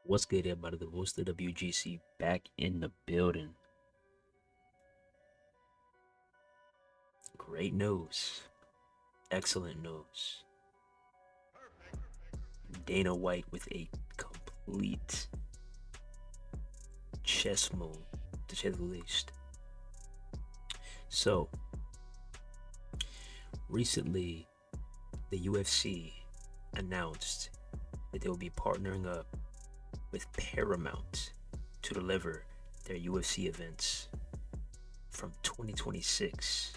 What's good, everybody? The host of WGC back in the building. Great news. Excellent news. Dana White with a complete chess move, to say the least. So, recently, the UFC announced that they will be partnering up with Paramount to deliver their UFC events from 2026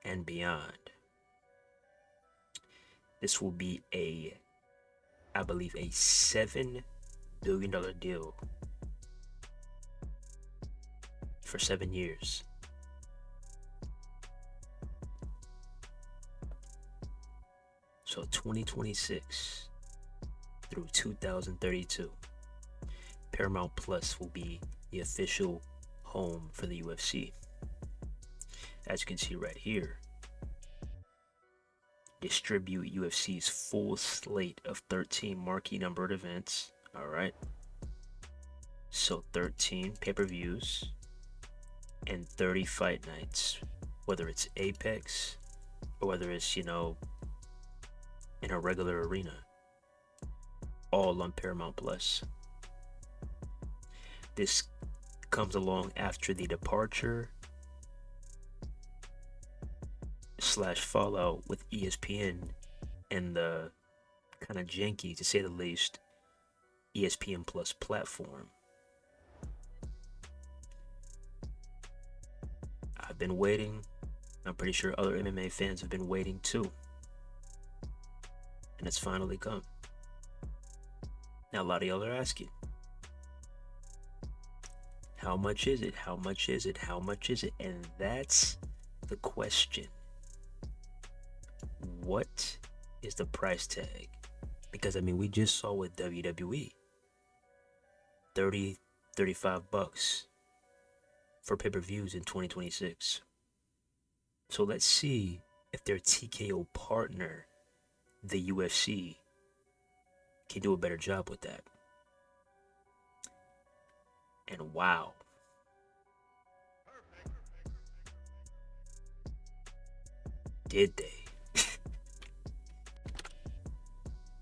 and beyond. This will be I believe, a $7 billion deal for 7 years. So 2026 through 2032, Paramount Plus will be the official home for the UFC. As you can see right here, distribute UFC's full slate of 13 marquee numbered events. All right. So 13 pay-per-views and 30 fight nights, whether it's Apex or whether it's, in a regular arena, all on Paramount Plus. This comes along after the departure / fallout with ESPN and the kind of janky, to say the least, ESPN Plus platform. I've been waiting. I'm pretty sure other MMA fans have been waiting too. And it's finally come. Now, a lot of y'all are asking, how much is it? How much is it? How much is it? And that's the question. What is the price tag? Because we just saw with WWE, 30, $35 for pay-per-views in 2026. So let's see if their TKO partner, the UFC, can do a better job with that. And wow, did they?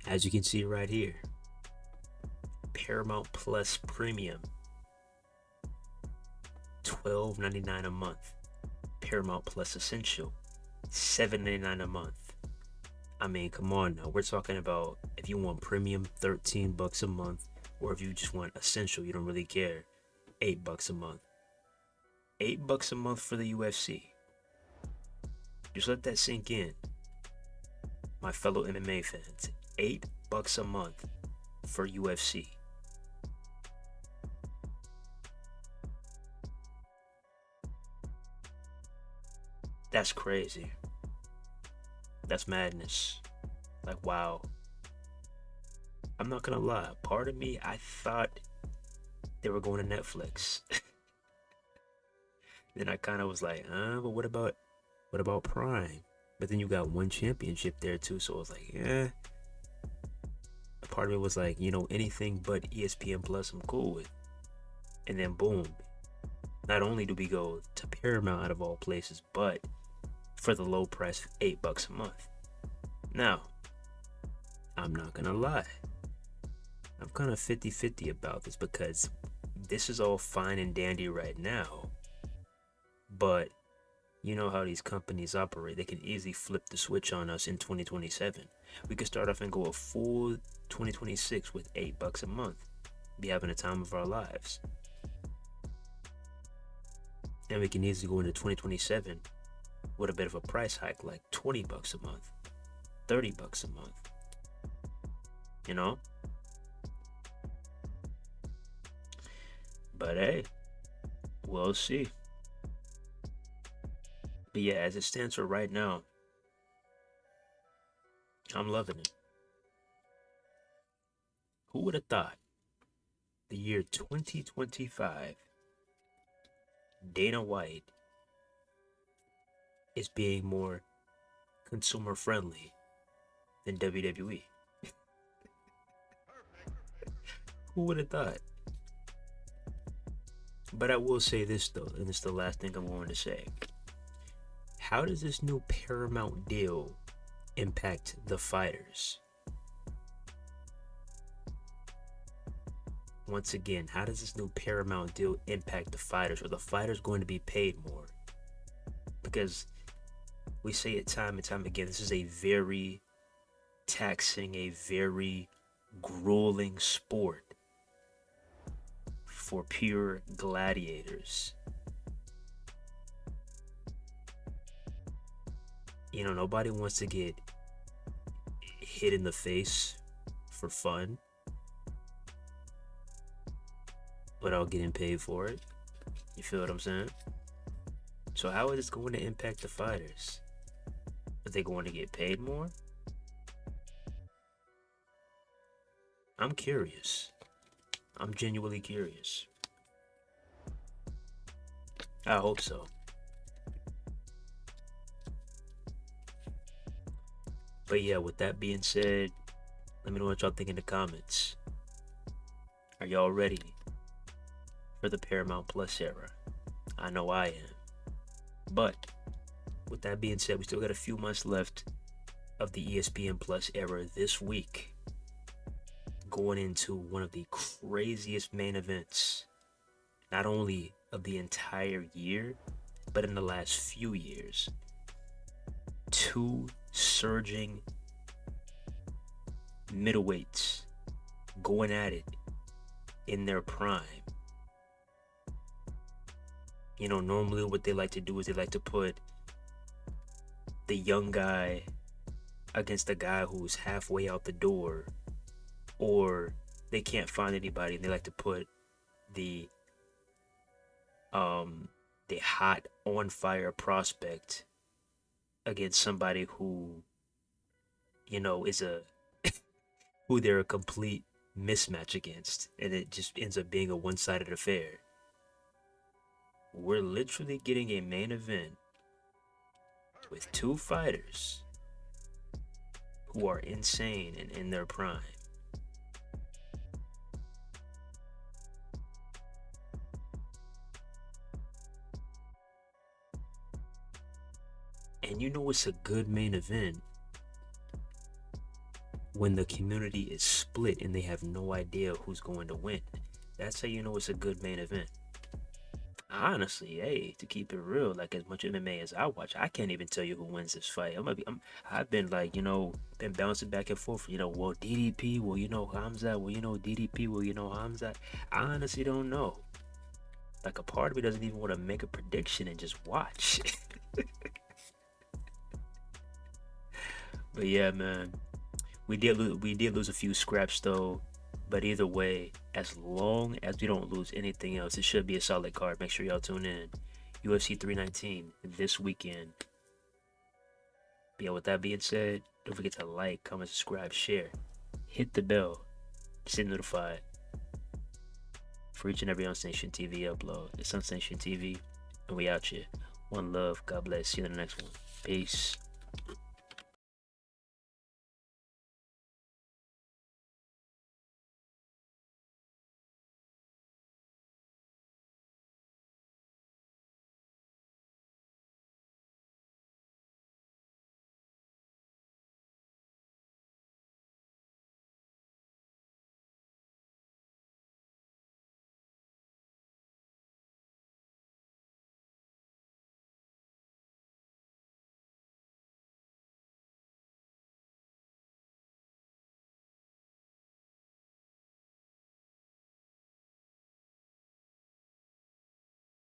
As you can see right here, Paramount Plus Premium, $12.99 a month. Paramount Plus Essential, $7.99 a month. Come on now. We're talking about, if you want premium, $13 a month, or if you just want essential, you don't really care, $8 a month. $8 a month for the UFC. Just let that sink in, my fellow MMA fans. $8 a month for UFC. That's crazy. That's madness. Like, wow. I'm not gonna lie. Part of me, I thought they were going to Netflix. Then I kind of was like, but what about Prime? But then you got one championship there too, so I was like, yeah. Part of it was like, anything but ESPN Plus, I'm cool with. And then boom, not only do we go to Paramount out of all places, but for the low price of $8 a month. Now, I'm not gonna lie, I'm kind of 50-50 about this, because this is all fine and dandy right now, but you know how these companies operate. They can easily flip the switch on us in 2027. We could start off and go a full 2026 with $8 a month, be having the time of our lives. And we can easily go into 2027 with a bit of a price hike, like $20 a month, $30 a month. But hey, we'll see. But yeah, as it stands for right now, I'm loving it. Who would have thought the year 2025, Dana White is being more consumer friendly than WWE? Who would have thought? But I will say this though, and it's the last thing I'm going to say. How does this new Paramount deal impact the fighters? Once again, how does this new Paramount deal impact the fighters? Are the fighters going to be paid more? Because we say it time and time again, this is a very taxing, a very grueling sport for pure gladiators. You know, nobody wants to get hit in the face for fun without getting paid for it. You feel what I'm saying? So how is this going to impact the fighters? Are they going to get paid more? I'm curious. I'm genuinely curious. I hope so. But yeah, with that being said, let me know what y'all think in the comments. Are y'all ready for the Paramount Plus era? I know I am. But with that being said, we still got a few months left of the ESPN Plus era this week, going into one of the craziest main events, not only of the entire year, but in the last few years. Two surging middleweights going at it in their prime. You know, normally what they like to do is they like to put the young guy against the guy who's halfway out the door, or they can't find anybody and they like to put the hot on fire prospect against somebody who, you know, is who they're a complete mismatch against, and it just ends up being a one-sided affair. We're literally getting a main event with two fighters who are insane and in their prime. And you know it's a good main event when the community is split and they have no idea who's going to win. That's how you know it's a good main event. Honestly, hey, to keep it real, like as much MMA as I watch, I can't even tell you who wins this fight. I've been like, you know, been bouncing back and forth. You know, well DDP, well you know Hamza, well you know DDP, well you know Hamza. I honestly don't know. Like a part of me doesn't even want to make a prediction and just watch. But yeah, man, we did lose a few scraps though. But either way, as long as we don't lose anything else, it should be a solid card. Make sure y'all tune in. UFC 319 this weekend. But yeah, with that being said, don't forget to like, comment, subscribe, share. Hit the bell to stay notified for each and every Unstation TV upload. It's Unstation TV, and we out here. One love. God bless. See you in the next one. Peace.